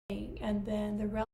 and then the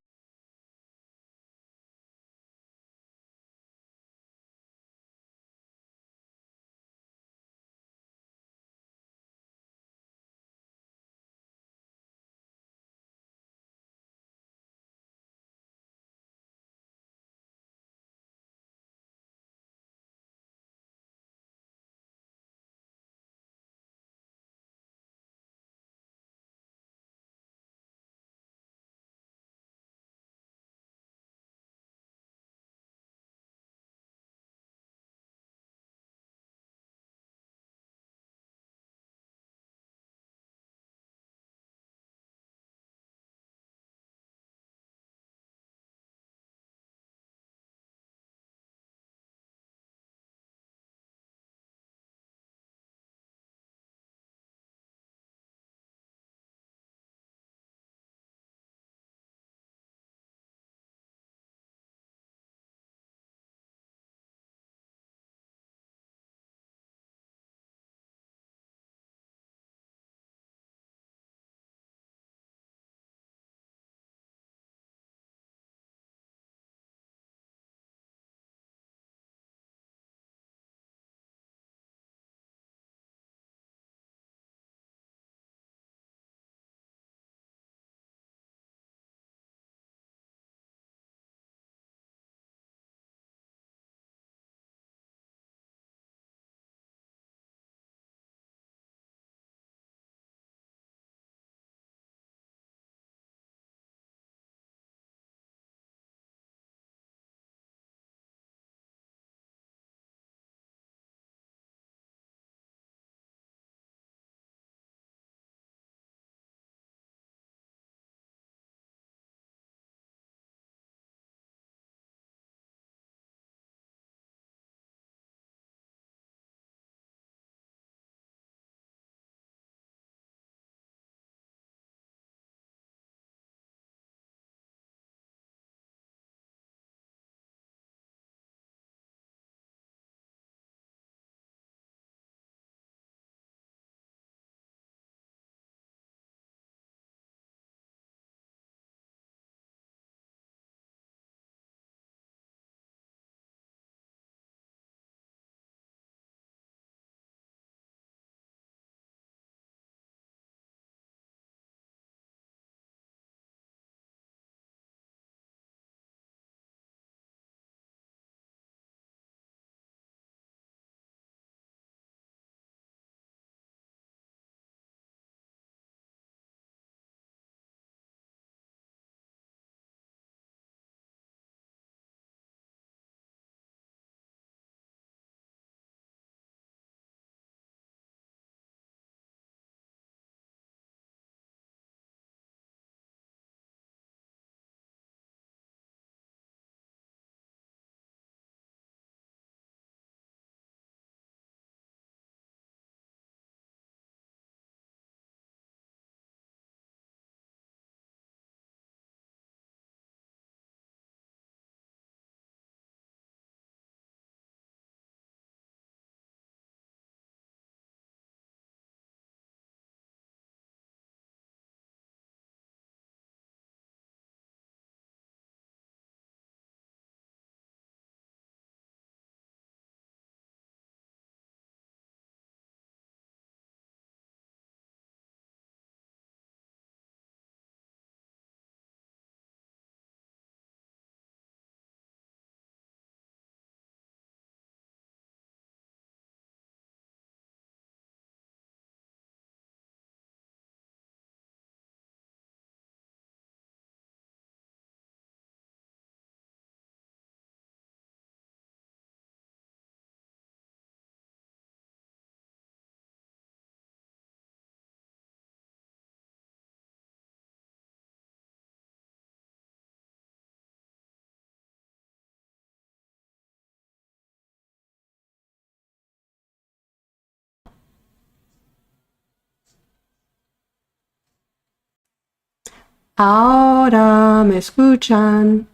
Ahora me escuchan.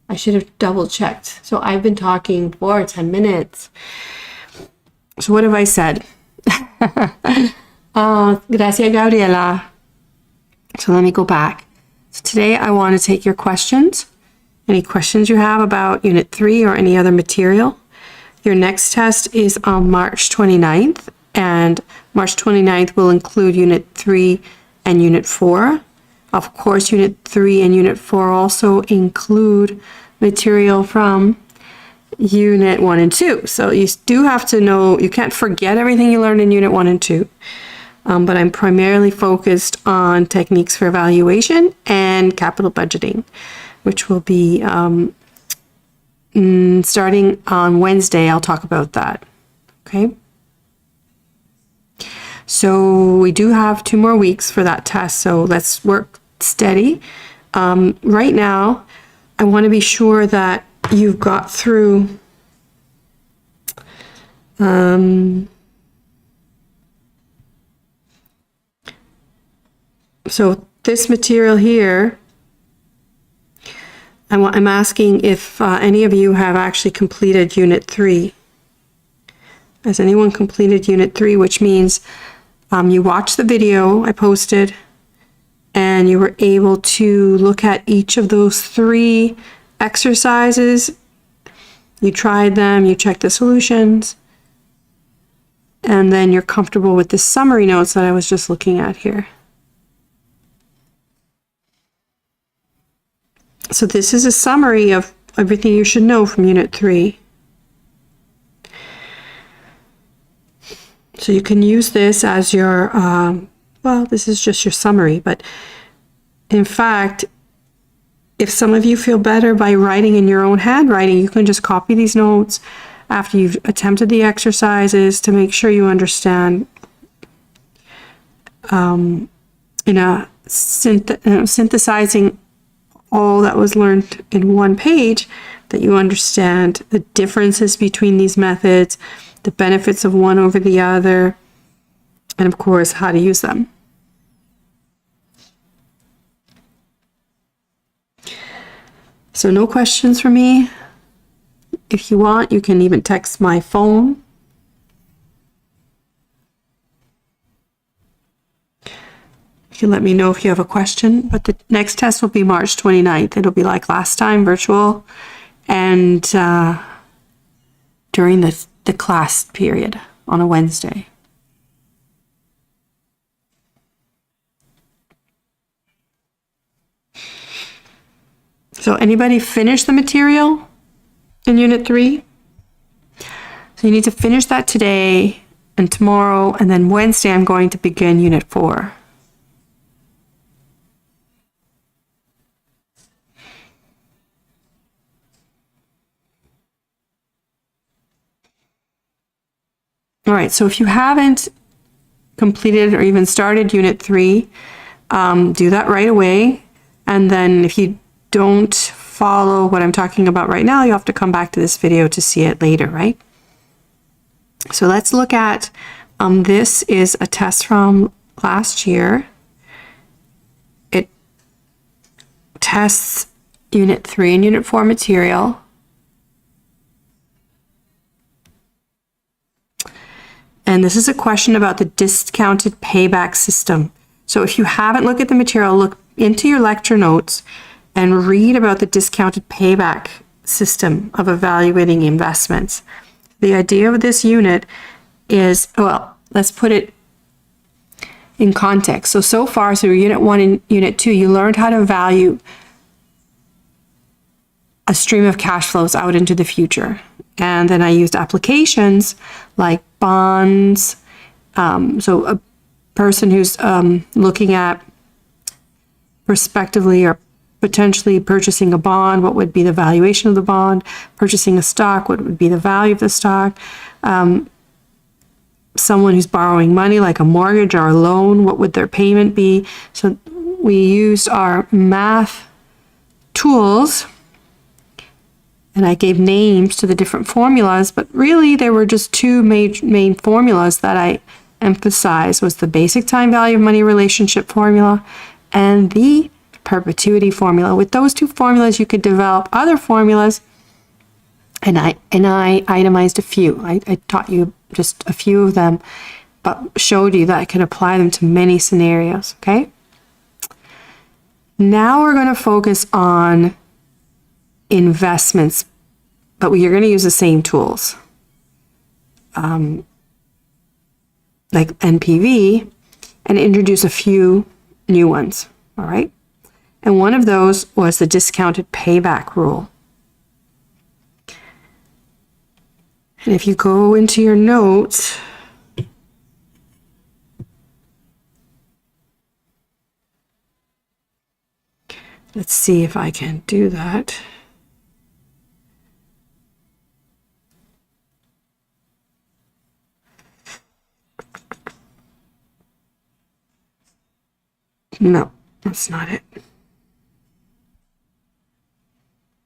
I should have double checked. So I've been talking for 10 minutes. So what have I said? Gracias, Gabriela. So let me go back. So today I want to take your questions. Any questions you have about Unit 3 or any other material. Your next test is on March 29th, and March 29th will include Unit 3 and Unit 4. Of course, Unit 3 and Unit 4 also include material from Unit 1 and 2. So you do have to know, you can't forget everything you learned in Unit 1 and 2. But I'm primarily focused on techniques for evaluation and capital budgeting, which will be starting on Wednesday. I'll talk about that. Okay. So we do have 2 more weeks for that test. So let's work steady. Right now, I want to be sure that you've got through so this material here, I'm asking if any of you have actually completed Unit 3. Has anyone completed Unit 3, which means you watched the video I posted and you were able to look at each of those 3 exercises. You tried them, you checked the solutions, and then you're comfortable with the summary notes that I was just looking at here. So this is a summary of everything you should know from Unit 3. So you can use this as your, well, this is just your summary, but in fact, if some of you feel better by writing in your own handwriting, you can just copy these notes after you've attempted the exercises to make sure you understand synthesizing all that was learned in one page, that you understand the differences between these methods, the benefits of one over the other, and of course, how to use them. So no questions for me. If you want, you can even text my phone. You can let me know if you have a question, but the next test will be March 29th. It'll be like last time, virtual, and during the class period on a Wednesday. So anybody finish the material in Unit 3? So you need to finish that today and tomorrow, and then Wednesday I'm going to begin Unit 4. All right, so if you haven't completed or even started Unit 3, do that right away. And then if you don't follow what I'm talking about right now, you have to come back to this video to see it later, right? So let's look at, this is a test from last year. It tests Unit 3 and Unit 4 material. And this is a question about the discounted payback system. So if you haven't looked at the material, look into your lecture notes and read about the discounted payback system of evaluating investments. The idea of this unit is, well, let's put it in context. So far, Unit 1 and Unit 2, you learned how to value a stream of cash flows out into the future. And then I used applications like bonds. So a person who's looking at prospectively or potentially purchasing a bond, what would be the valuation of the bond? Purchasing a stock, what would be the value of the stock? Someone who's borrowing money, like a mortgage or a loan, what would their payment be? So we used our math tools, and I gave names to the different formulas, but really there were just 2 main formulas that I emphasized, was the basic time value of money relationship formula and the perpetuity formula. With those 2 formulas, you could develop other formulas, and I itemized a few. I taught you just a few of them, but showed you that I could apply them to many scenarios, okay? Now we're going to focus on investments, but you're going to use the same tools, like NPV, and introduce a few new ones, all right? And one of those was the discounted payback rule. And if you go into your notes, let's see if I can do that. No, that's not it.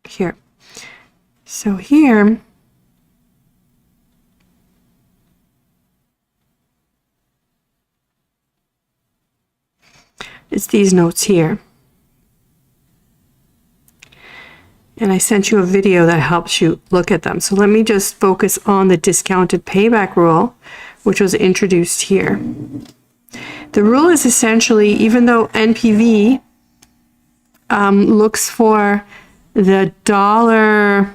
Here. So here, it's these notes here. And I sent you a video that helps you look at them. So let me just focus on the discounted payback rule, which was introduced here. The rule is essentially, even though NPV looks for the dollar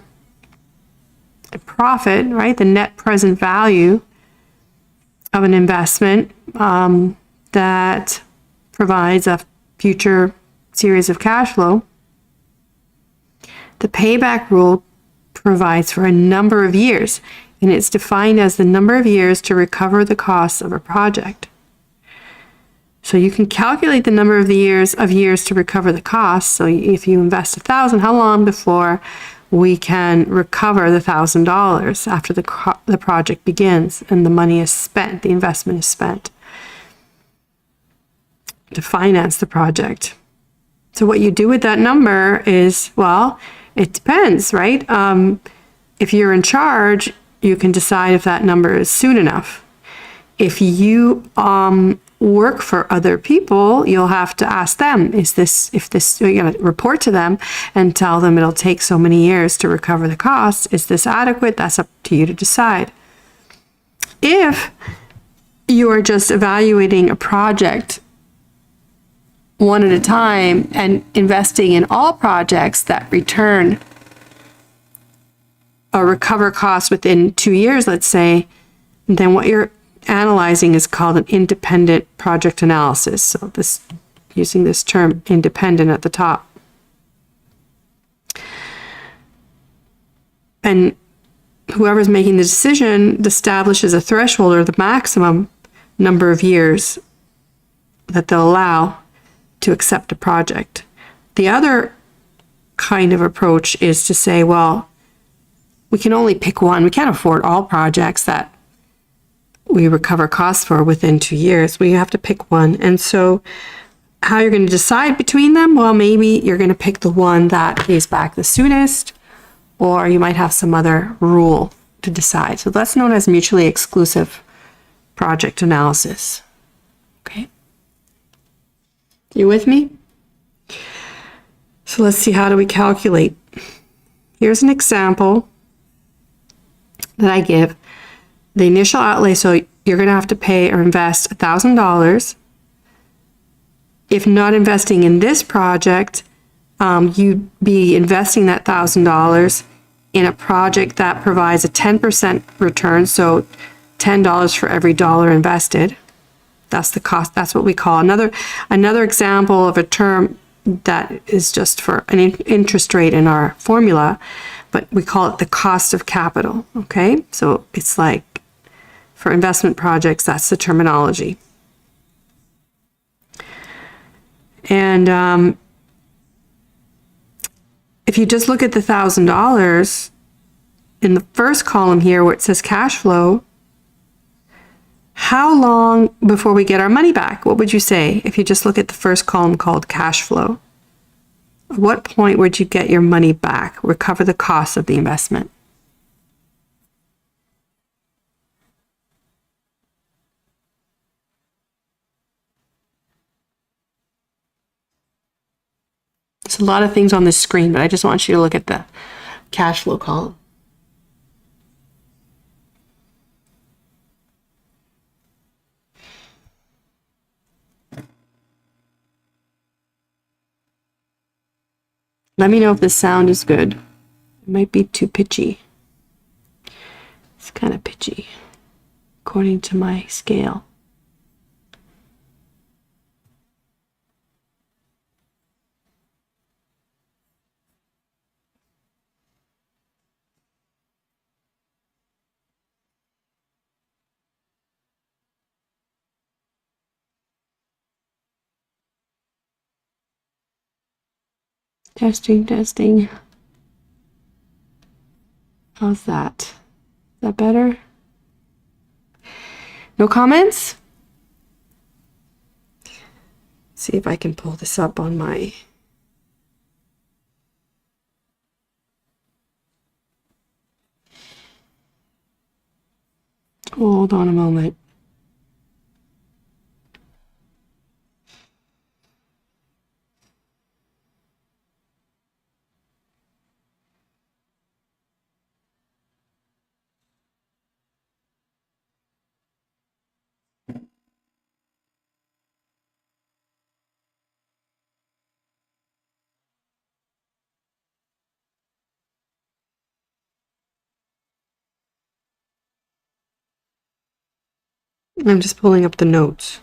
profit, right, the net present value of an investment that provides a future series of cash flow, the payback rule provides for a number of years, and it's defined as the number of years to recover the costs of a project. So you can calculate the number of years to recover the costs. So if you invest $1,000, how long before we can recover the $1,000 after the project begins and the money is spent, the investment is spent to finance the project. So what you do with that number is, well, it depends, right? If you're in charge, you can decide if that number is soon enough. If you work for other people, you'll have to ask them, you're going to report to them and tell them it'll take so many years to recover the costs. Is this adequate? That's up to you to decide. If you are just evaluating a project one at a time and investing in all projects that return or recover costs within 2 years, let's say, then what you're analyzing is called an independent project analysis. So using this term independent at the top. And whoever's making the decision establishes a threshold or the maximum number of years that they'll allow to accept a project. The other kind of approach is to say, well, we can only pick one. We can't afford all projects that we recover costs for within 2 years. We have to pick one. And so how you're going to decide between them? Well, maybe you're going to pick the one that pays back the soonest, or you might have some other rule to decide. So that's known as mutually exclusive project analysis. Okay. You with me? So let's see, how do we calculate? Here's an example that I give. The initial outlay, so you're going to have to pay or invest $1,000. If not investing in this project, you'd be investing that $1,000 in a project that provides a 10% return, so $10 for every dollar invested. That's the cost. That's what we call another example of a term that is just for an interest rate in our formula, but we call it the cost of capital. Okay, so it's like for investment projects, that's the terminology. And if you just look at the $1,000 in the first column here where it says cash flow, how long before we get our money back? What would you say if you just look at the first column called cash flow? At what point would you get your money back, recover the cost of the investment? There's a lot of things on this screen, but I just want you to look at the cash flow column. Let me know if the sound is good. It might be too pitchy. It's kind of pitchy, according to my scale. Testing, testing. How's that? Is that better? No comments? See if I can pull this up on my... Hold on a moment. I'm just pulling up the notes.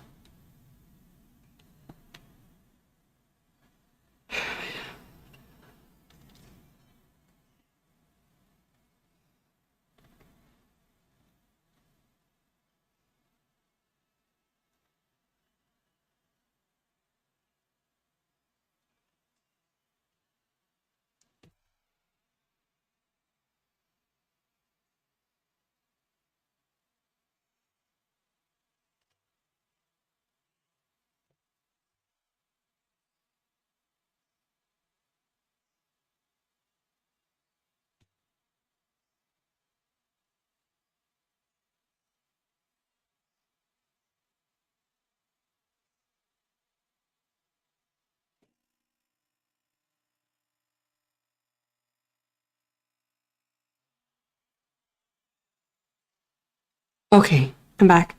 Okay, I'm back.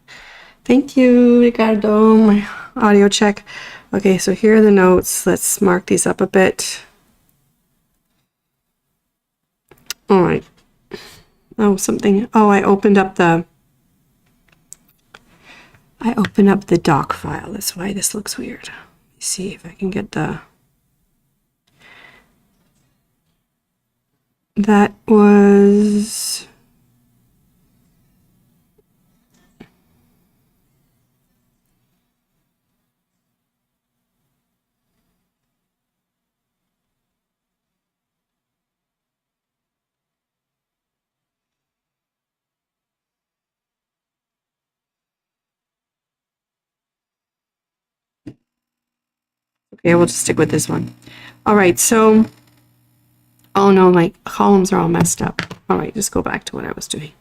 Thank you, Ricardo. My audio check. Okay, so here are the notes. Let's mark these up a bit. All right. Oh, something. Oh, I opened up the doc file. That's why this looks weird. Let me see if I can get the... That was... Okay, we'll just stick with this one. All right, so... Oh no, my columns are all messed up. All right, just go back to what I was doing.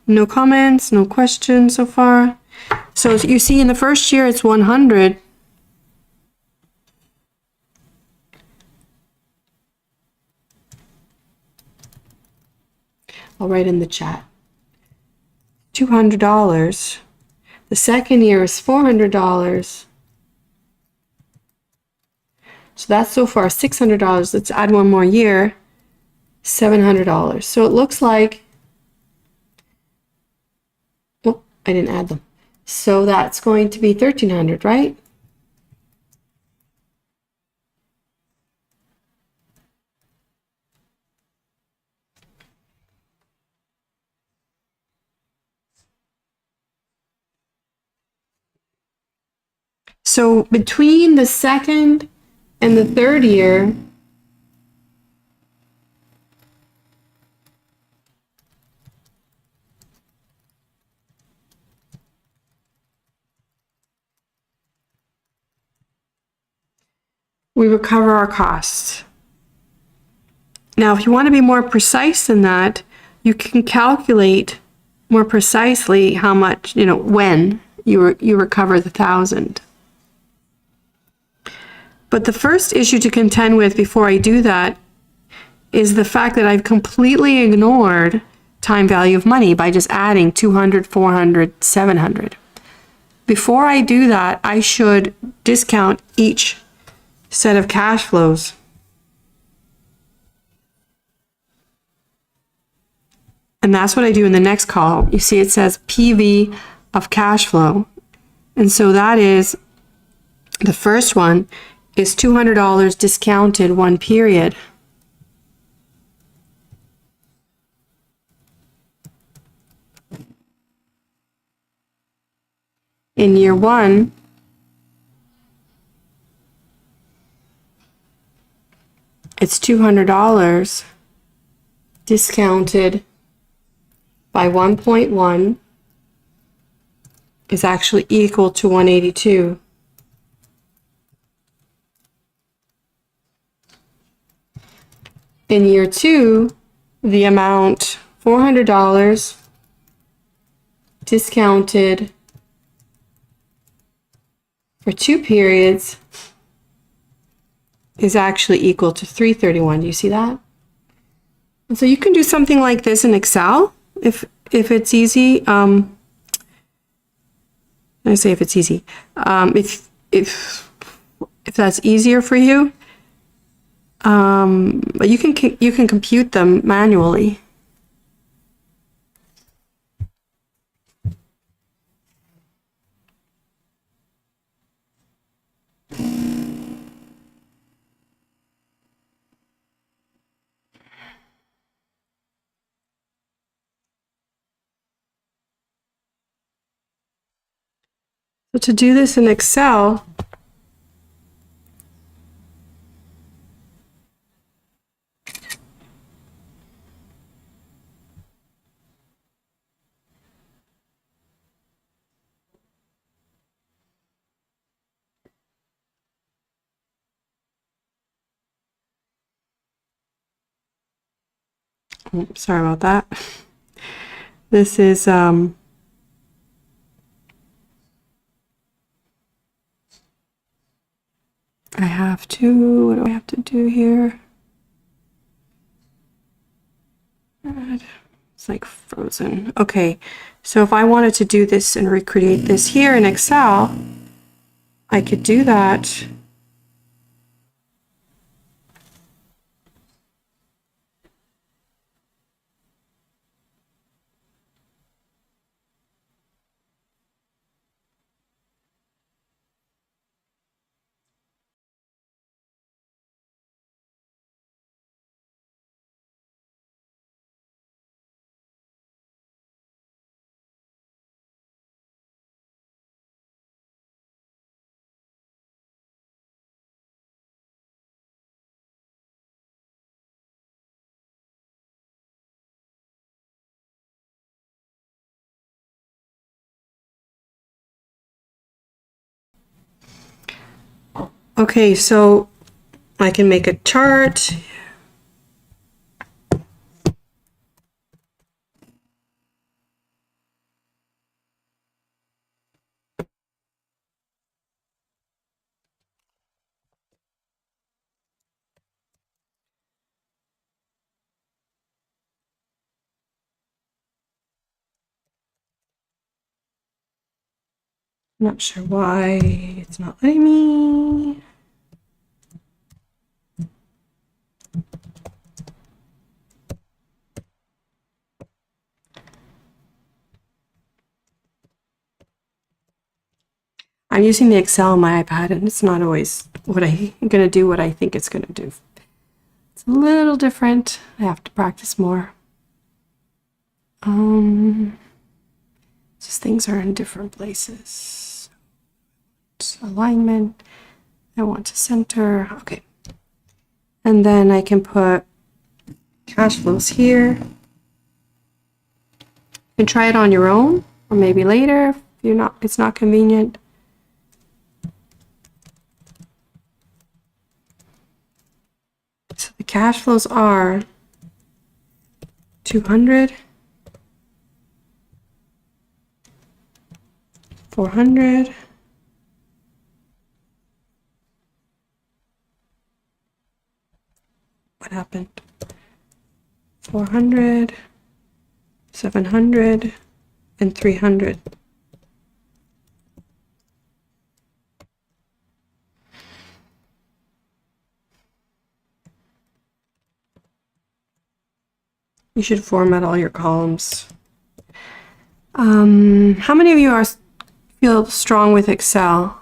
No comments, no questions so far. So you see in the first year it's 100. I'll write in the chat. $200. The second year is $400. So that's so far $600. Let's add one more year, $700. So it looks like, oh, I didn't add them. So that's going to be $1,300, right? So between the second and the third year, we recover our costs. Now, if you want to be more precise than that, you can calculate more precisely how much, when you recover the 1,000. But the first issue to contend with before I do that is the fact that I've completely ignored time value of money by just adding 200, 400, 700. Before I do that, I should discount each set of cash flows. And that's what I do in the next column. You see it says PV of cash flow. And so that is, the first one is $200 discounted one period. In year one, it's $200 discounted by 1.1 is actually equal to 182. In year two, the amount $400 discounted for 2 periods is actually equal to 331. Do you see that? And so you can do something like this in Excel if it's easy. I say if it's easy. If that's easier for you, but you can compute them manually. So to do this in Excel, sorry about that. This is what do I have to do here? It's like frozen. Okay, so if I wanted to do this and recreate this here in Excel, I could do that. Okay, so I can make a chart. Not sure why it's not letting me. I'm using the Excel on my iPad, and it's not always what I'm going to do what I think it's going to do. It's a little different. I have to practice more. Just things are in different places. Alignment. I want to center. Okay. And then I can put cash flows here. You can try it on your own, or maybe later if it's not convenient. So the cash flows are 200, 400, what happened? 400, 700, and 300. You should format all your columns. How many of you feel strong with Excel?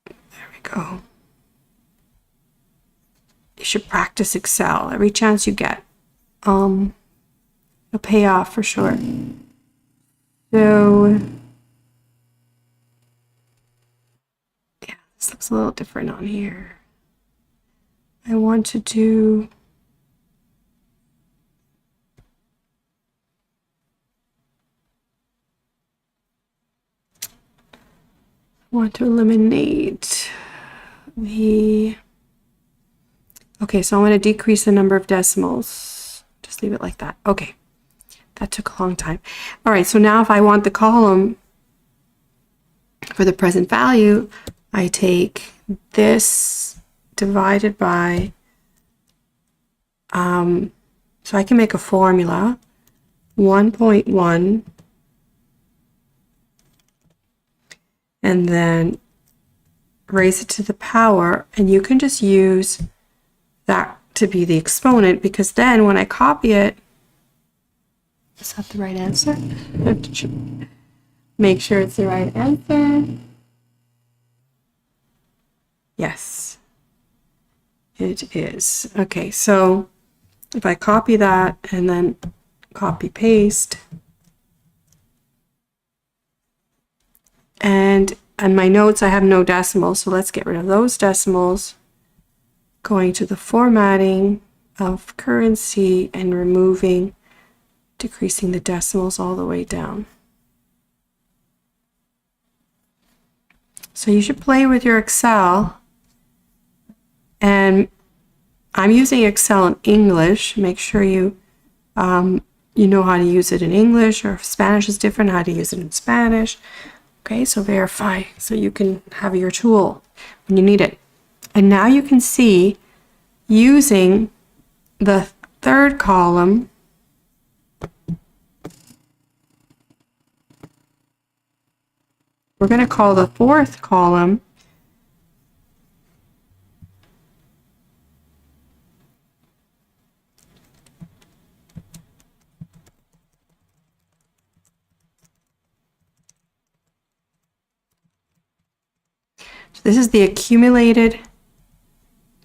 There we go. You should practice Excel every chance you get. It'll pay off for sure. So, yeah, this looks a little different on here. I want to eliminate the, okay, so I want to decrease the number of decimals. Just leave it like that. Okay, that took a long time. All right, so now if I want the column for the present value, I take this divided by, so I can make a formula, 1.1, and then raise it to the power, and you can just use that to be the exponent, because then when I copy it, is that the right answer? I have to make sure it's the right answer. Yes, it is. Okay, so if I copy that and then copy paste, and on my notes I have no decimals, so let's get rid of those decimals. Going to the formatting of currency and removing, decreasing the decimals all the way down. So you should play with your Excel, and I'm using Excel in English. Make sure you you know how to use it in English, or if Spanish is different, how to use it in Spanish. Okay, so verify so you can have your tool when you need it. And now you can see, using the third column, we're going to call the fourth column this is the accumulated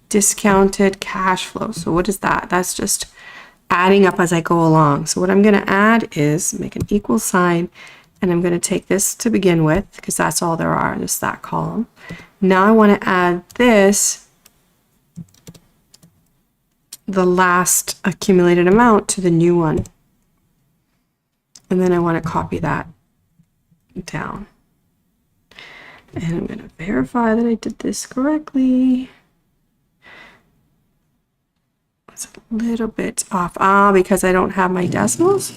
discounted cash flow. So what is that? That's just adding up as I go along. So what I'm going to add is make an equal sign, and I'm going to take this to begin with, because that's all there are, just that column. Now I want to add this, the last accumulated amount, to the new one. And then I want to copy that down. And I'm going to verify that I did this correctly. It's a little bit off. Because I don't have my decimals.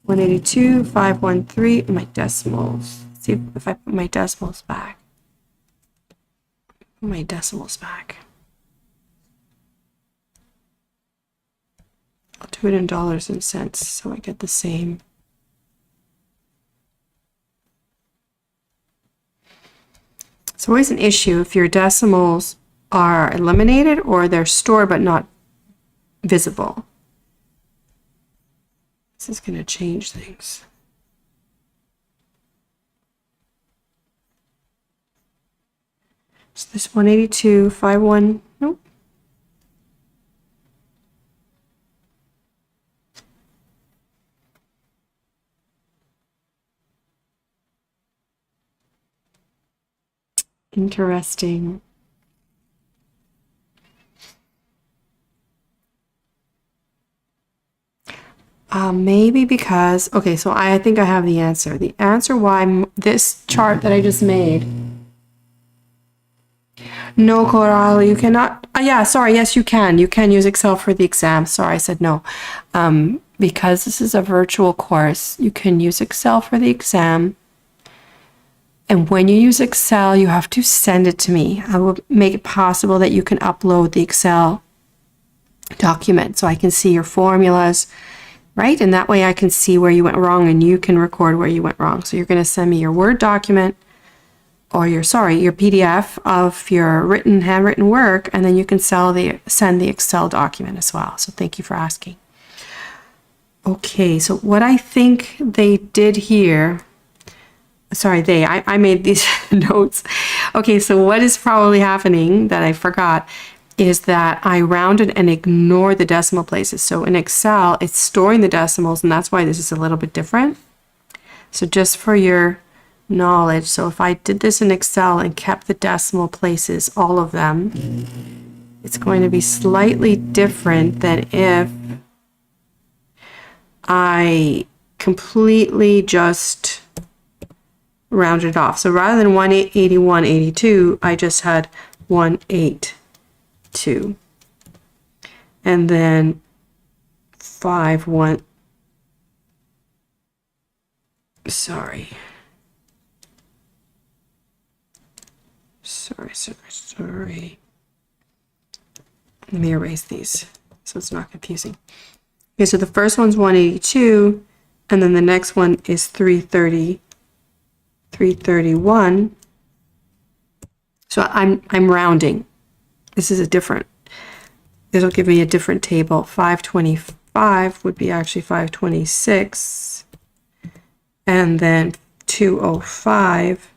182, 513, my decimals. Let's see if I put my decimals back. Put my decimals back. I'll do it in dollars and cents so I get the same. It's always an issue if your decimals are eliminated or they're stored but not visible. This is going to change things. So this 182, 51, nope. Interesting. Maybe because, okay, so I think I have the answer. The answer why this chart that I just made. No, Coral, you cannot. Yeah, sorry. Yes, you can. You can use Excel for the exam. Sorry, I said no. Because this is a virtual course, you can use Excel for the exam. And when you use Excel, you have to send it to me. I will make it possible that you can upload the Excel document so I can see your formulas, right? And that way I can see where you went wrong and you can record where you went wrong. So you're going to send me your Word document or your PDF of your handwritten work, and then you can send the Excel document as well. So thank you for asking. Okay, so what I think they did here, I made these notes. Okay, so what is probably happening that I forgot is that I rounded and ignored the decimal places. So in Excel, it's storing the decimals, and that's why this is a little bit different. So just for your knowledge, so if I did this in Excel and kept the decimal places, all of them, it's going to be slightly different than if I completely just rounded off. So rather than 181.82, I just had 182. And then 5 1. Sorry. Let me erase these so it's not confusing. Okay, so the first one's 182, and then the next one is 331. So I'm rounding. This is it'll give me a different table. 525 would be actually 526, and then 205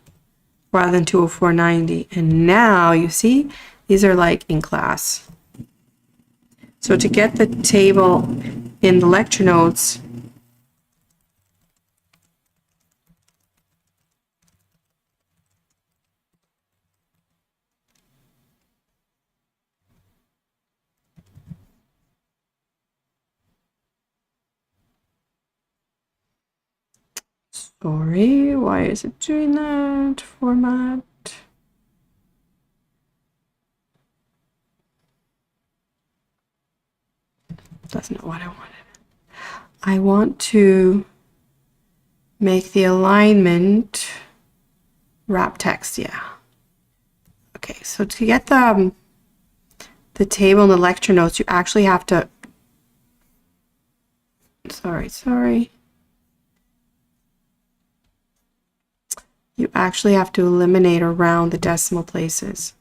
rather than 204.90. And now you see these are like in class. So to get the table in the lecture notes, sorry, why is it doing that? Format. That's not what I wanted. I want to make the alignment wrap text, yeah. Okay, so to get the table in the lecture notes, you actually have to, sorry. You actually have to eliminate or round the decimal places.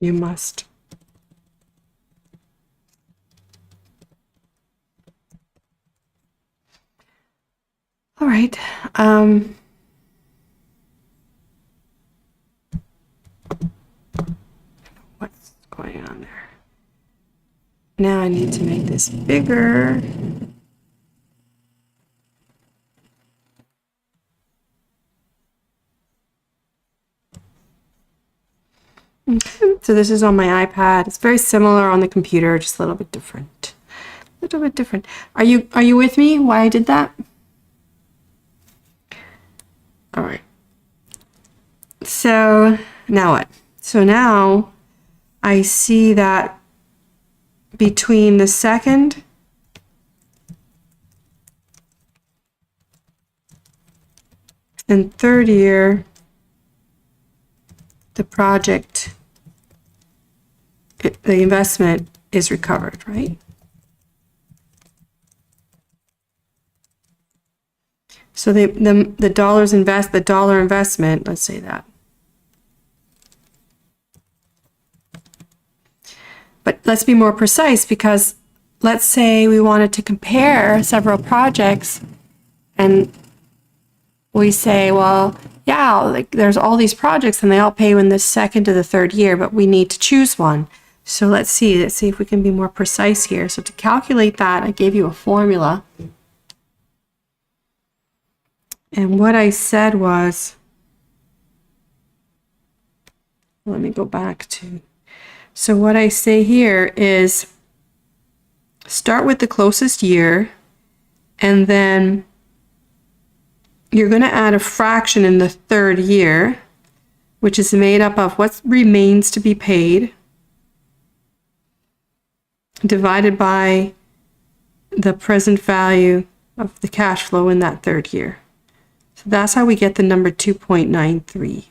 You must. All right. What's going on there? Now I need to make this bigger. So this is on my iPad. It's very similar on the computer, just a little bit different. Are you with me? Why I did that? All right. So now what? So now I see that between the second and third year, the project, the investment is recovered, right? So the dollar investment, let's say that. But let's be more precise, because let's say we wanted to compare several projects and we say, well, yeah, like there's all these projects and they all pay in the second to the third year, but we need to choose one. So let's see if we can be more precise here. So to calculate that, I gave you a formula. And what I said was, let me go back to, so what I say here is start with the closest year, and then you're going to add a fraction in the third year, which is made up of what remains to be paid divided by the present value of the cash flow in that third year. So that's how we get the number 2.93.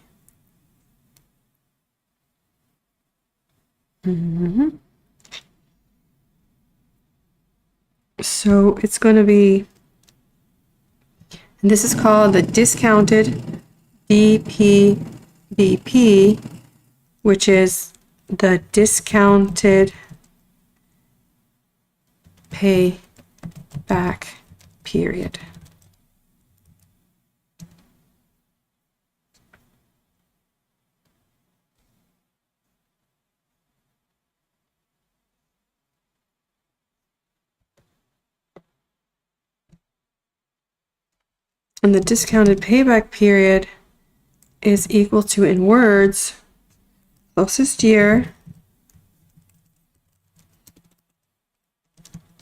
So it's going to be, and this is called the discounted DPBP, which is the discounted payback period. And the discounted payback period is equal to, in words, closest year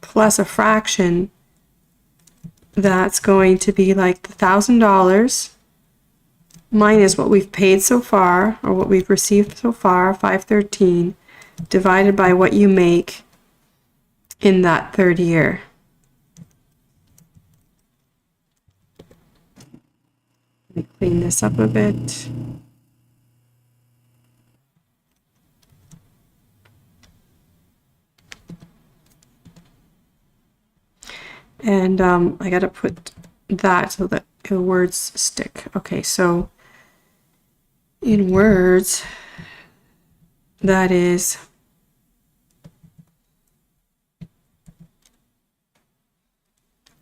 plus a fraction that's going to be like $1,000 minus what we've paid so far, or what we've received so far, 513, divided by what you make in that third year. Let me clean this up a bit. And I gotta put that so that the words stick. Okay, so in words, that is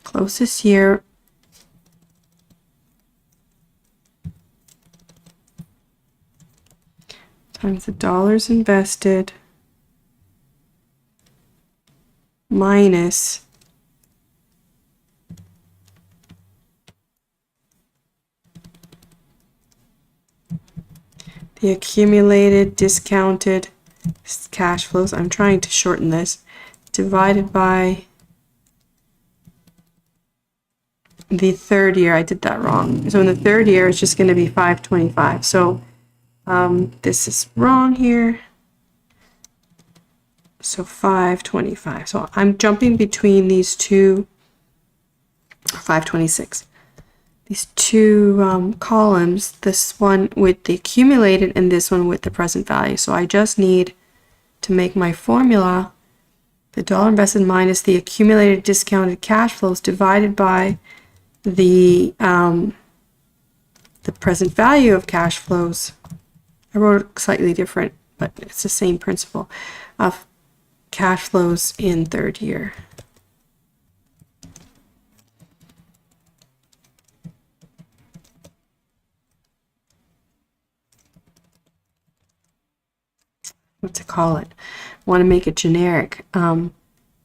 closest year times the dollars invested minus the accumulated discounted cash flows. I'm trying to shorten this. Divided by the third year. I did that wrong. So in the third year, it's just going to be 525. So this is wrong here. So 525. So I'm jumping between these two, 526. These two columns, this one with the accumulated and this one with the present value. So I just need to make my formula the dollar invested minus the accumulated discounted cash flows divided by the present value of cash flows. I wrote it slightly different, but it's the same principle of cash flows in third year. What to call it? I want to make it generic. What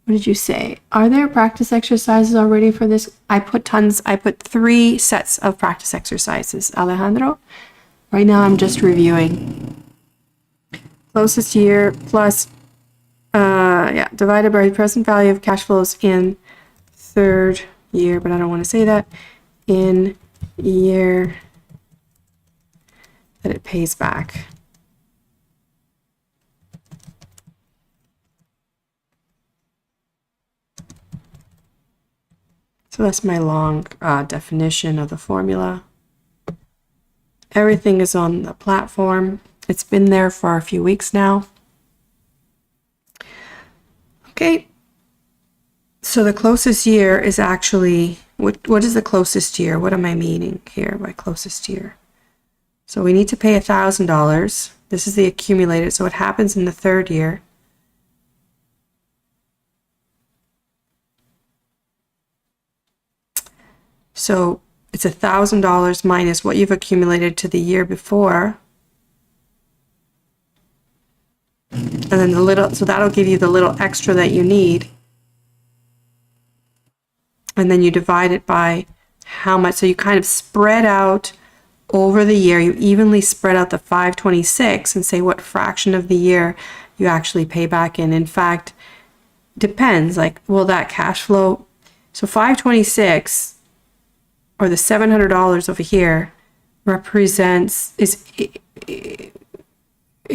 did you say? Are there practice exercises already for this? I put 3 sets of practice exercises, Alejandro. Right now I'm just reviewing. Closest year plus, divided by the present value of cash flows in third year, but I don't want to say that, in year that it pays back. So that's my long definition of the formula. Everything is on the platform. It's been there for a few weeks now. Okay. So the closest year is actually, what is the closest year? What am I meaning here by closest year? So we need to pay $1,000. This is the accumulated. So it happens in the third year. So it's $1,000 minus what you've accumulated to the year before. And then the little, so that'll give you the little extra that you need. And then you divide it by how much. So you kind of spread out over the year, you evenly spread out the 526 and say what fraction of the year you actually pay back in. In fact, depends, like, will that cash flow, so 526 or the $700 over here represents, it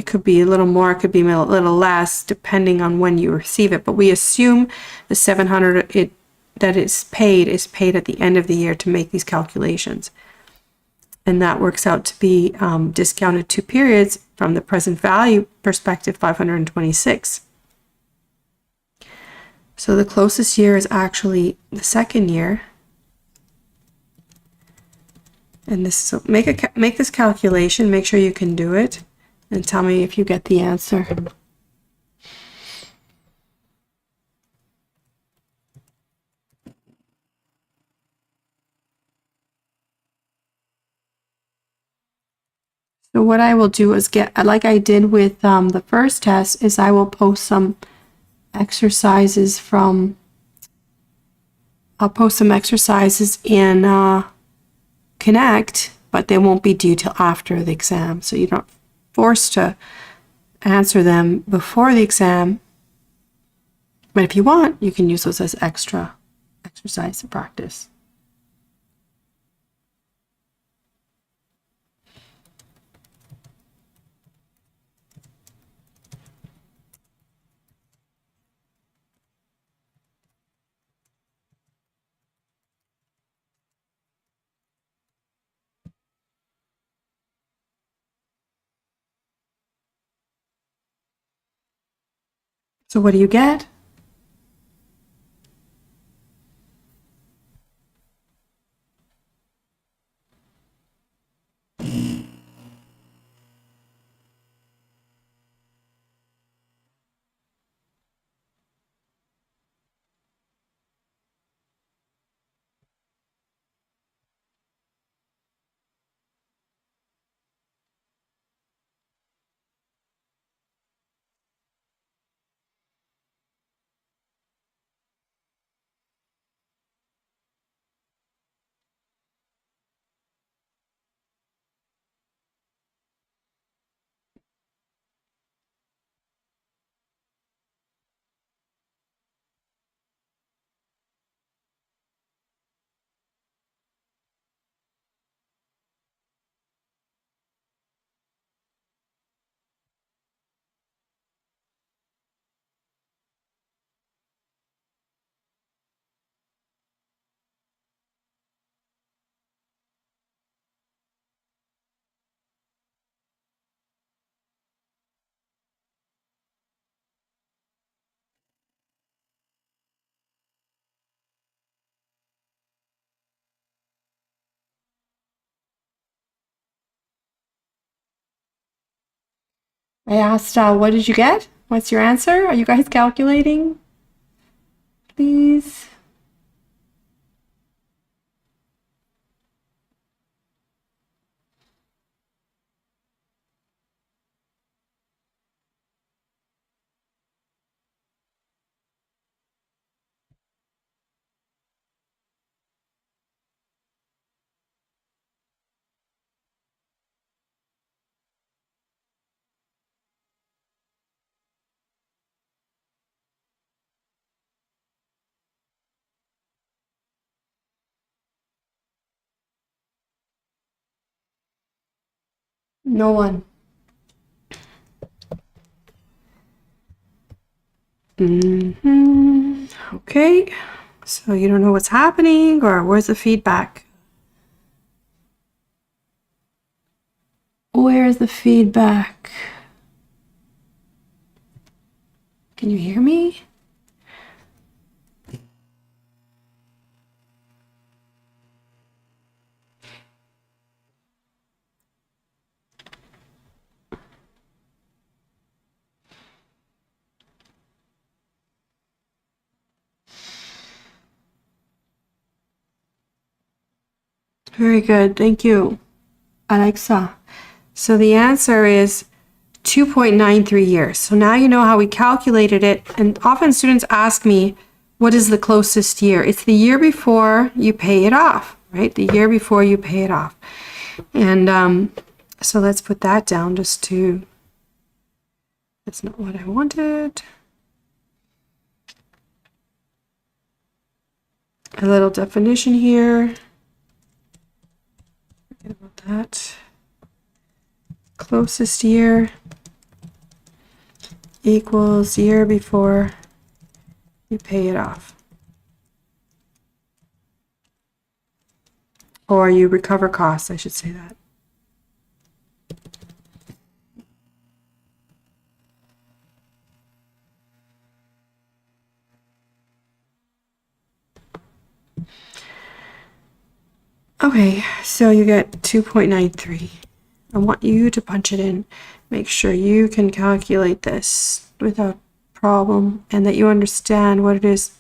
could be a little more, it could be a little less, depending on when you receive it. But we assume the 700 that is paid at the end of the year to make these calculations. And that works out to be discounted 2 periods from the present value perspective, 526. So the closest year is actually the second year. And this, so make this calculation, make sure you can do it, and tell me if you get the answer. So what I will do is like I did with the first test, is I will post some exercises I'll post some exercises in Connect, but they won't be due till after the exam. So you're not forced to answer them before the exam. But if you want, you can use those as extra exercise to practice. So what do you get? I asked, what did you get? What's your answer? Are you guys calculating? Please. No one. Okay, so you don't know what's happening, or where's the feedback? Where's the feedback? Can you hear me? Very good, thank you, Alexa. So the answer is 2.93 years. So now you know how we calculated it. And often students ask me, what is the closest year? It's the year before you pay it off, right? The year before you pay it off. And so let's put that down just to, that's not what I wanted. A little definition here. Forget about that. Closest year equals year before you pay it off. Or you recover costs, I should say that. Okay, so you get 2.93. I want you to punch it in. Make sure you can calculate this without problem and that you understand what it is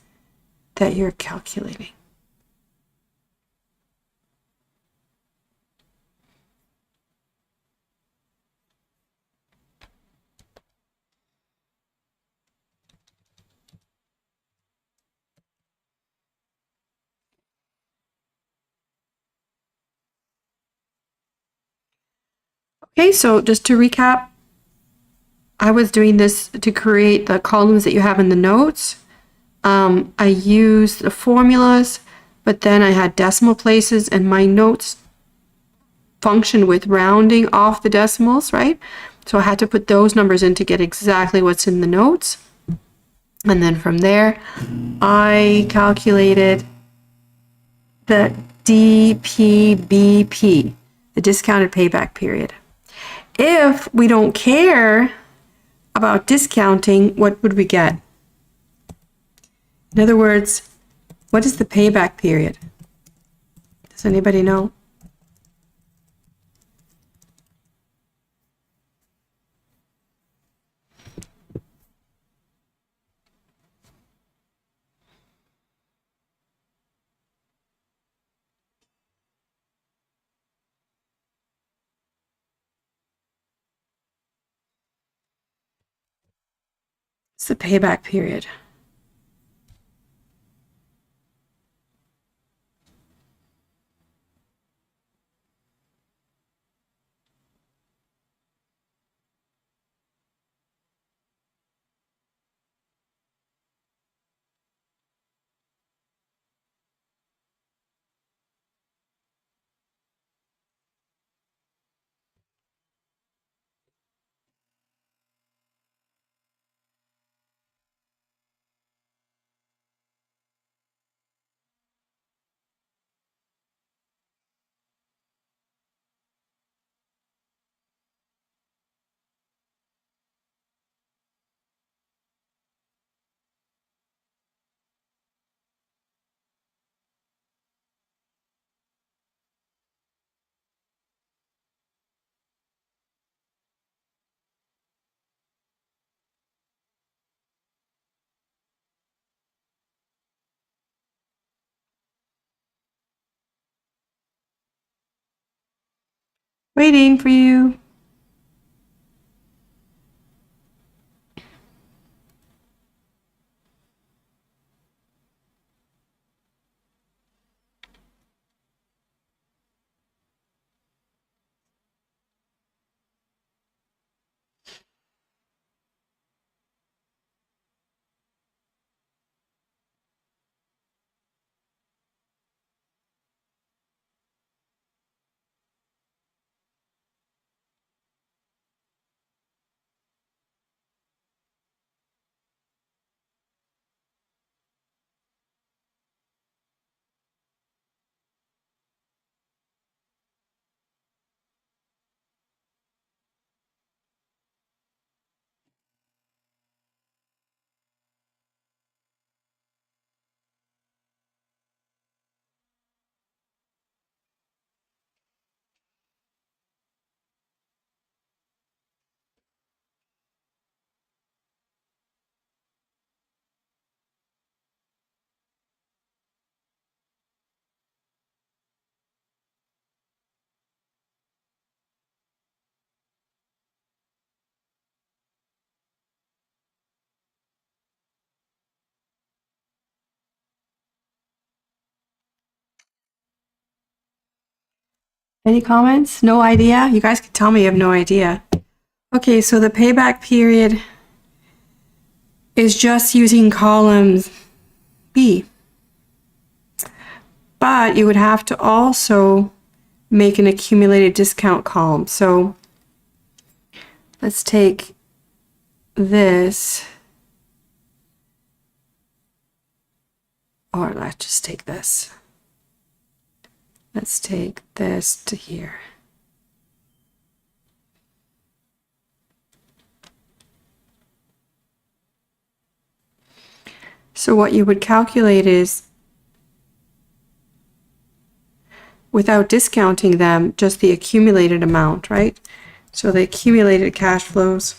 that you're calculating. Okay, so just to recap, I was doing this to create the columns that you have in the notes. I used the formulas, but then I had decimal places, and my notes function with rounding off the decimals, right? So I had to put those numbers in to get exactly what's in the notes. And then from there, I calculated the DPBP, the discounted payback period. If we don't care about discounting, what would we get? In other words, what is the payback period? Does anybody know? It's the payback period. Waiting for you. Any comments? No idea? You guys can tell me you have no idea. Okay, so the payback period is just using columns B. But you would have to also make an accumulated discount column. So let's take this, or let's just take this. Let's take this to here. So what you would calculate is, without discounting them, just the accumulated amount, right? So the accumulated cash flows.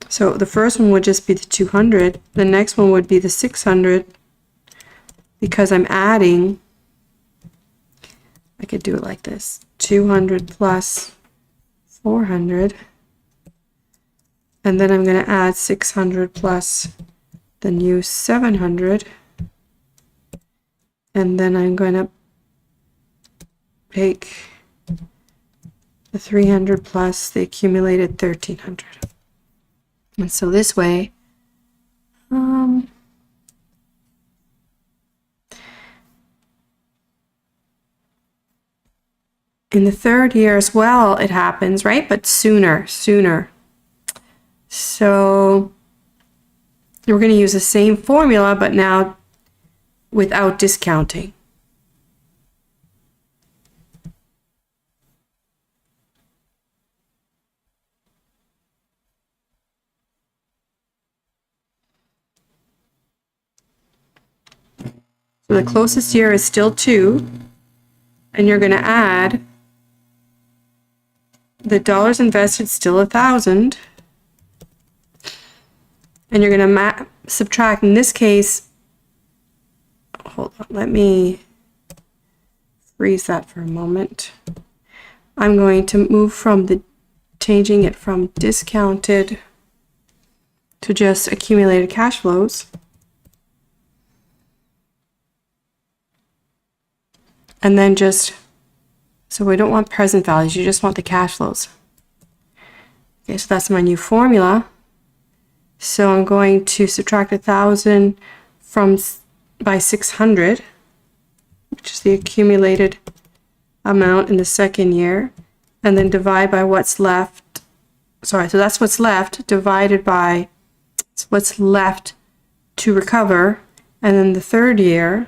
So the first one would just be the 200. The next one would be the 600. Because I'm adding, I could do it like this, 200 plus 400, and then I'm going to add 600 plus the new 700, and then I'm going to take the 300 plus the accumulated 1300. And so this way, in the third year as well, it happens, right? But sooner. So we're going to use the same formula, but now without discounting. So the closest year is still 2, and you're going to add the dollars invested, still 1,000, and you're going to subtract, in this case, hold on, let me freeze that for a moment. I'm going to move from changing it from discounted to just accumulated cash flows. And then just, so we don't want present values, you just want the cash flows. Okay, so that's my new formula. So I'm going to subtract 1,000 by 600, which is the accumulated amount in the second year, and then divide by what's left. Sorry, so that's what's left divided by what's left to recover, and then the third year,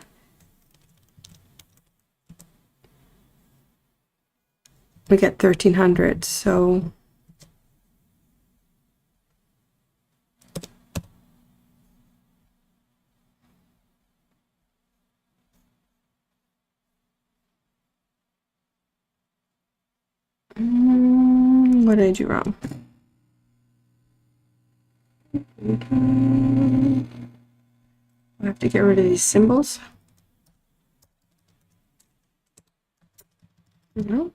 we get 1,300. So what did I do wrong? I have to get rid of these symbols. No.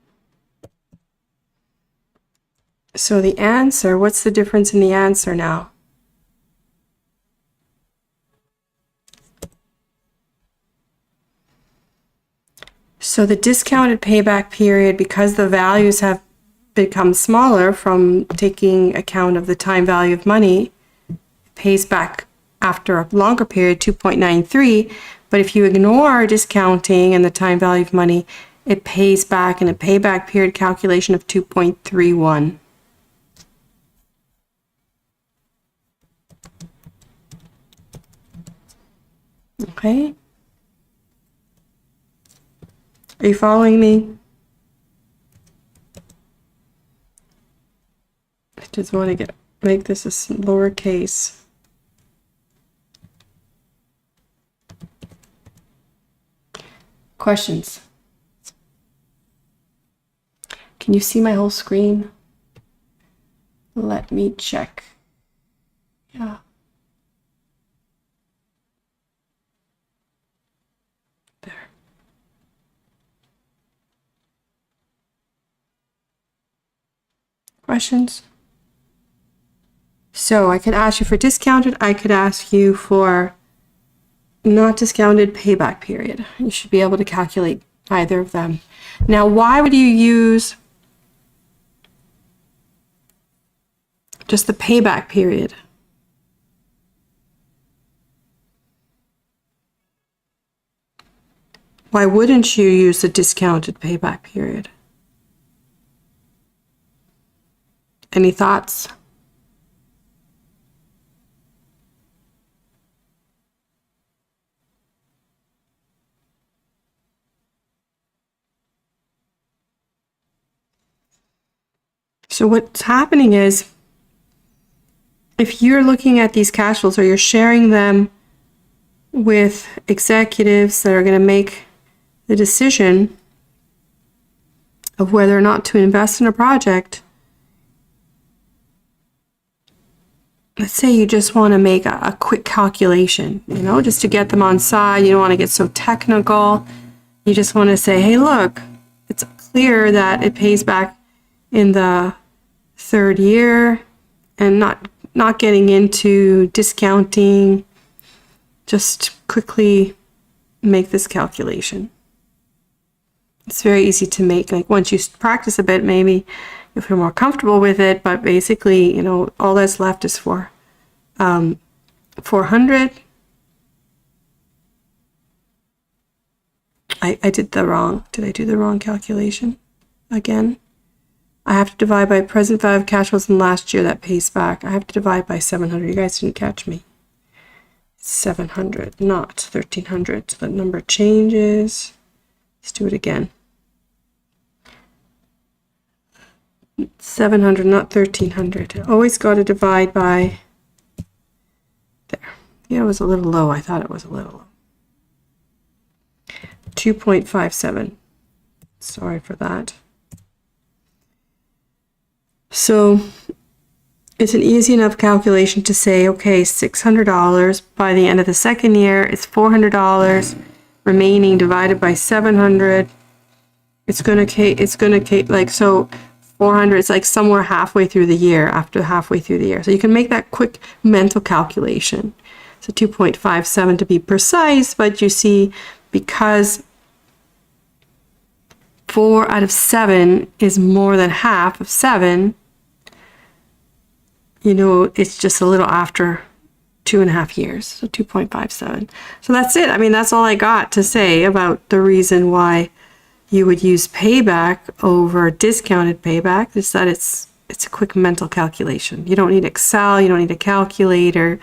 So the answer, what's the difference in the answer now? So the discounted payback period, because the values have become smaller from taking account of the time value of money, pays back after a longer period, 2.93. But if you ignore discounting and the time value of money, it pays back in a payback period calculation of 2.31. Okay. Are you following me? I just want to make this a lowercase. Questions? Can you see my whole screen? Let me check. Yeah. There. Questions? So I could ask you for discounted, I could ask you for not discounted payback period. You should be able to calculate either of them. Now, why would you use just the payback period? Why wouldn't you use the discounted payback period? Any thoughts? So what's happening is, if you're looking at these cash flows or you're sharing them with executives that are going to make the decision of whether or not to invest in a project, let's say you just want to make a quick calculation, just to get them on side. You don't want to get so technical. You just want to say, hey, look, it's clear that it pays back in the third year, and not getting into discounting, just quickly make this calculation. It's very easy to make. Like, once you practice a bit, maybe you'll feel more comfortable with it, but basically, all that's left is for 400. I did I do the wrong calculation again? I have to divide by present value of cash flows in last year that pays back. I have to divide by 700. You guys didn't catch me. 700, not 1300. So the number changes. Let's do it again. 700, not 1300. Always got to divide by, there. Yeah, it was a little low. I thought it was a little low. 2.57. Sorry for that. So it's an easy enough calculation to say, okay, $600 by the end of the second year, it's $400 remaining divided by 700. It's going to like, so 400 is like somewhere halfway through the year, after halfway through the year. So you can make that quick mental calculation. So 2.57 to be precise, but you see, because 4 out of 7 is more than half of 7, it's just a little after 2.5 years, so 2.57. So that's it. I mean, that's all I got to say about the reason why you would use payback over discounted payback, is that it's a quick mental calculation. You don't need Excel, you don't need a calculator.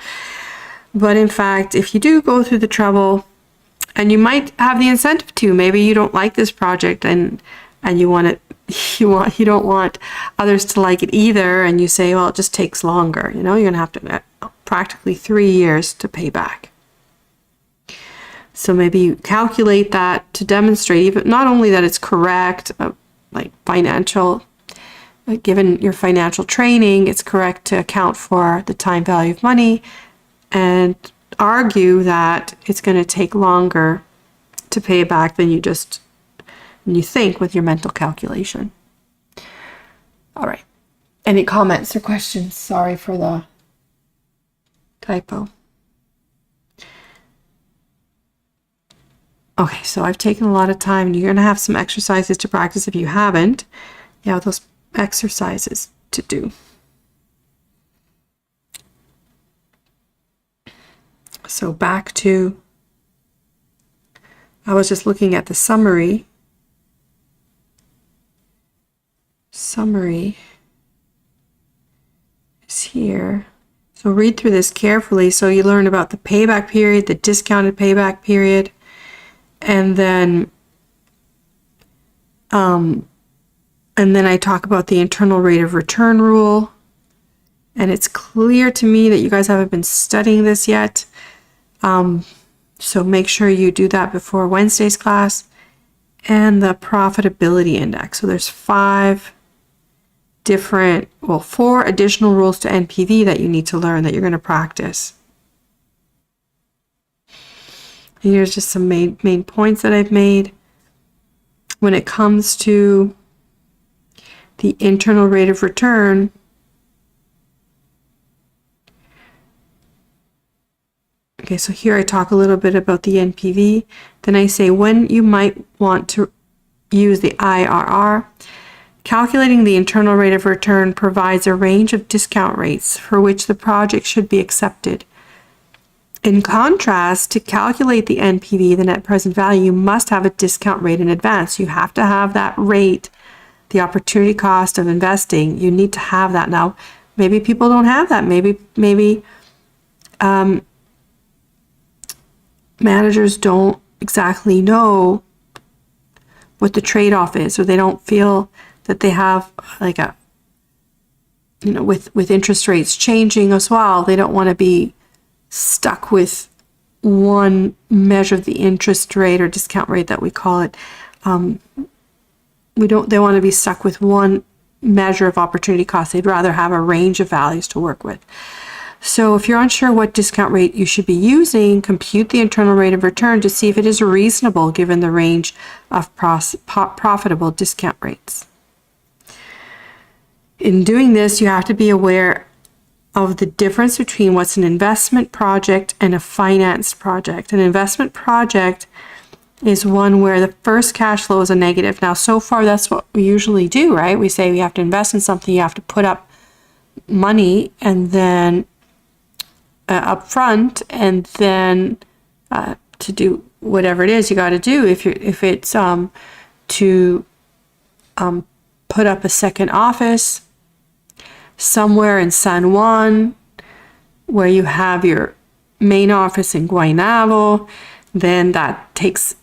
But in fact, if you do go through the trouble, and you might have the incentive to, maybe you don't like this project and you don't want others to like it either, and you say, well, it just takes longer. You're going to have to practically 3 years to pay back. So maybe you calculate that to demonstrate, even not only that it's correct, like financial, given your financial training, it's correct to account for the time value of money, and argue that it's going to take longer to pay back than you think with your mental calculation. All right. Any comments or questions? Sorry for the typo. Okay, so I've taken a lot of time, and you're going to have some exercises to practice if you haven't. You have those exercises to do. So back to, I was just looking at the summary. Summary is here. So read through this carefully so you learn about the payback period, the discounted payback period, and then I talk about the internal rate of return rule. And it's clear to me that you guys haven't been studying this yet. So make sure you do that before Wednesday's class. And the profitability index. So there's 4 additional rules to NPV that you need to learn, that you're going to practice. And here's just some main points that I've made. When it comes to the internal rate of return, Okay, so here I talk a little bit about the NPV. Then I say when you might want to use the IRR. Calculating the internal rate of return provides a range of discount rates for which the project should be accepted. In contrast, to calculate the NPV, the net present value, you must have a discount rate in advance. You have to have that rate, the opportunity cost of investing. You need to have that. Now, maybe people don't have that. Maybe managers don't exactly know what the trade-off is, or they don't feel that they have like a, with interest rates changing as well, they don't want to be stuck with one measure of the interest rate or discount rate that we call it. They want to be stuck with one measure of opportunity cost. They'd rather have a range of values to work with. So if you're unsure what discount rate you should be using, compute the internal rate of return to see if it is reasonable given the range of profitable discount rates. In doing this, you have to be aware of the difference between what's an investment project and a financed project. An investment project is one where the first cash flow is a negative. Now, so far, that's what we usually do, right? We say we have to invest in something, you have to put up money and then up front, and then to do whatever it is you got to do. If it's to put up a second office somewhere in San Juan, where you have your main office in Guaynabo, then that takes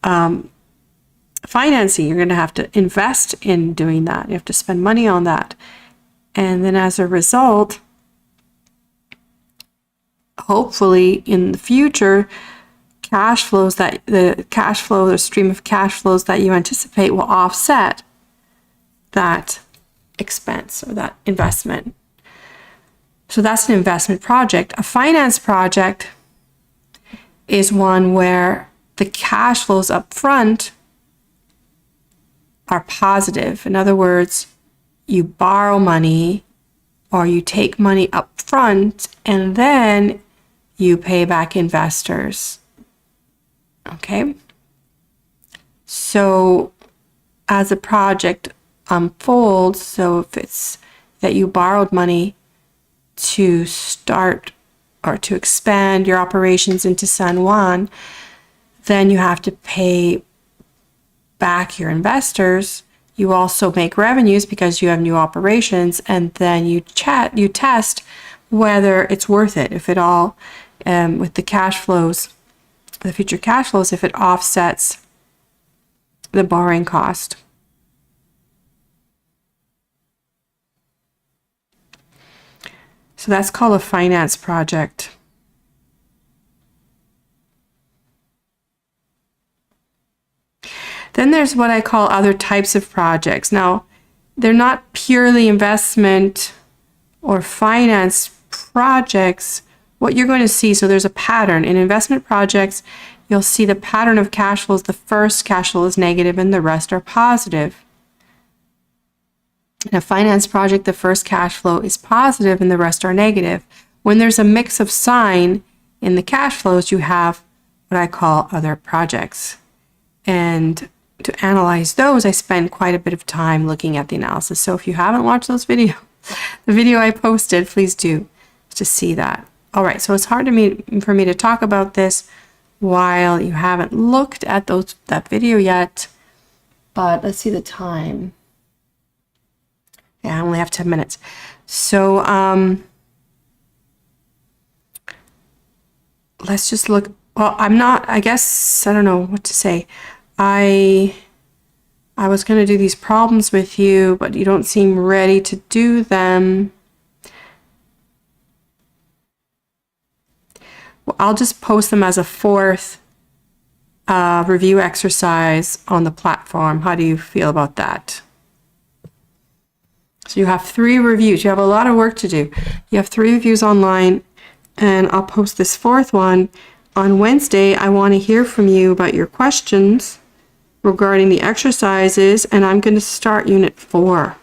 financing. You're going to have to invest in doing that. You have to spend money on that. And then as a result, hopefully in the future, the stream of cash flows that you anticipate will offset that expense or that investment. So that's an investment project. A finance project is one where the cash flows up front are positive. In other words, you borrow money or you take money up front and then you pay back investors. Okay? So as a project unfolds, so if it's that you borrowed money to start or to expand your operations into San Juan, then you have to pay back your investors. You also make revenues because you have new operations, and then you test whether it's worth it, if it all, with the cash flows, the future cash flows, if it offsets the borrowing cost. So that's called a finance project. Then there's what I call other types of projects. Now, they're not purely investment or finance projects. What you're going to see, so there's a pattern. In investment projects, you'll see the pattern of cash flows. The first cash flow is negative and the rest are positive. In a finance project, the first cash flow is positive and the rest are negative. When there's a mix of sign in the cash flows, you have what I call other projects. And to analyze those, I spend quite a bit of time looking at the analysis. So if you haven't watched those videos, the video I posted, please do to see that. All right, so it's hard for me to talk about this while you haven't looked at that video yet, but let's see the time. Yeah, I only have 10 minutes. So let's just look. Well, I don't know what to say. I was going to do these problems with you, but you don't seem ready to do them. Well, I'll just post them as a fourth review exercise on the platform. How do you feel about that? So you have 3 reviews. You have a lot of work to do. You have 3 reviews online, and I'll post this 4th one on Wednesday. I want to hear from you about your questions regarding the exercises, and I'm going to start Unit 4.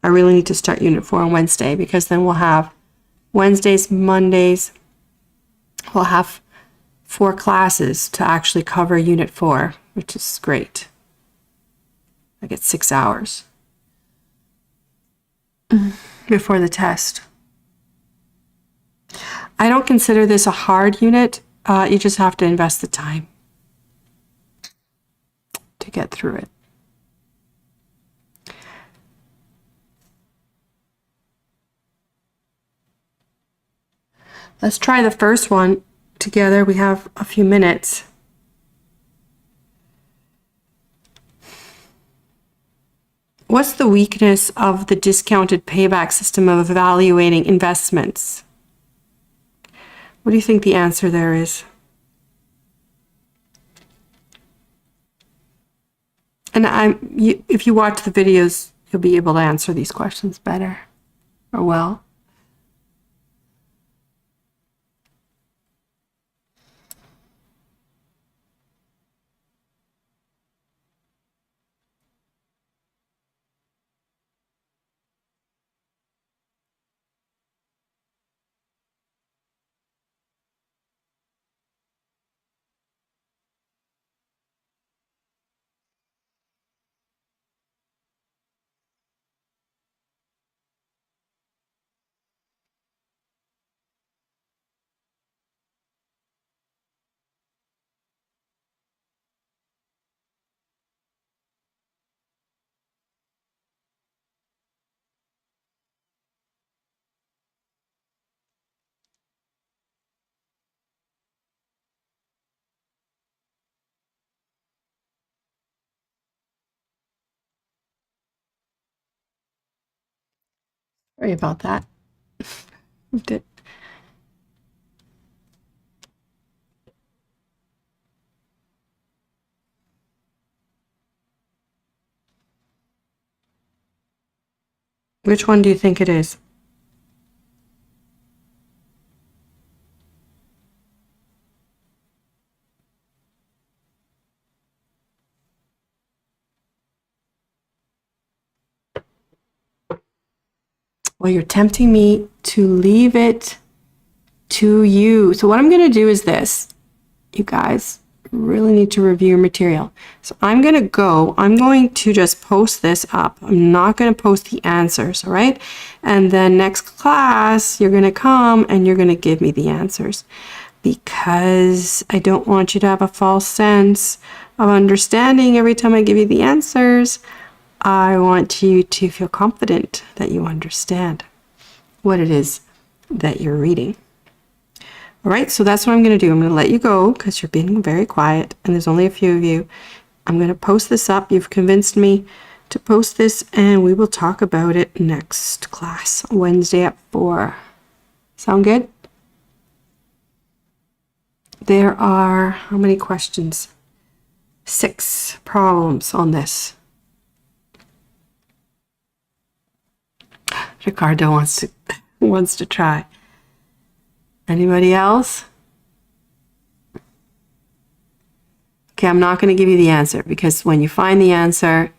I really need to start Unit 4 on Wednesday because then we'll have Wednesdays, Mondays, we'll have 4 classes to actually cover Unit 4, which is great. I get 6 hours before the test. I don't consider this a hard unit. You just have to invest the time to get through it. Let's try the first one together. We have a few minutes. What's the weakness of the discounted payback system of evaluating investments? What do you think the answer there is? And if you watch the videos, you'll be able to answer these questions better or well. Sorry about that. Moved it. Which one do you think it is? Well, you're tempting me to leave it to you. So what I'm going to do is this. You guys really need to review your material. So I'm going to just post this up. I'm not going to post the answers, all right? And then next class, you're going to come and you're going to give me the answers, because I don't want you to have a false sense of understanding every time I give you the answers. I want you to feel confident that you understand what it is that you're reading. All right, so that's what I'm going to do. I'm going to let you go because you're being very quiet and there's only a few of you. I'm going to post this up. You've convinced me to post this, and we will talk about it next class, Wednesday at 4. Sound good? There are, how many questions? 6 problems on this. Ricardo wants to try. Anybody else? Okay, I'm not going to give you the answer, because when you find the answer,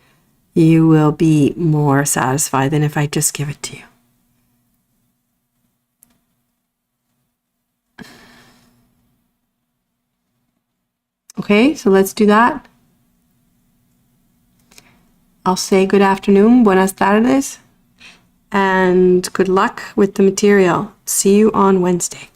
you will be more satisfied than if I just give it to you. Okay, so let's do that. I'll say good afternoon, buenas tardes, and good luck with the material. See you on Wednesday.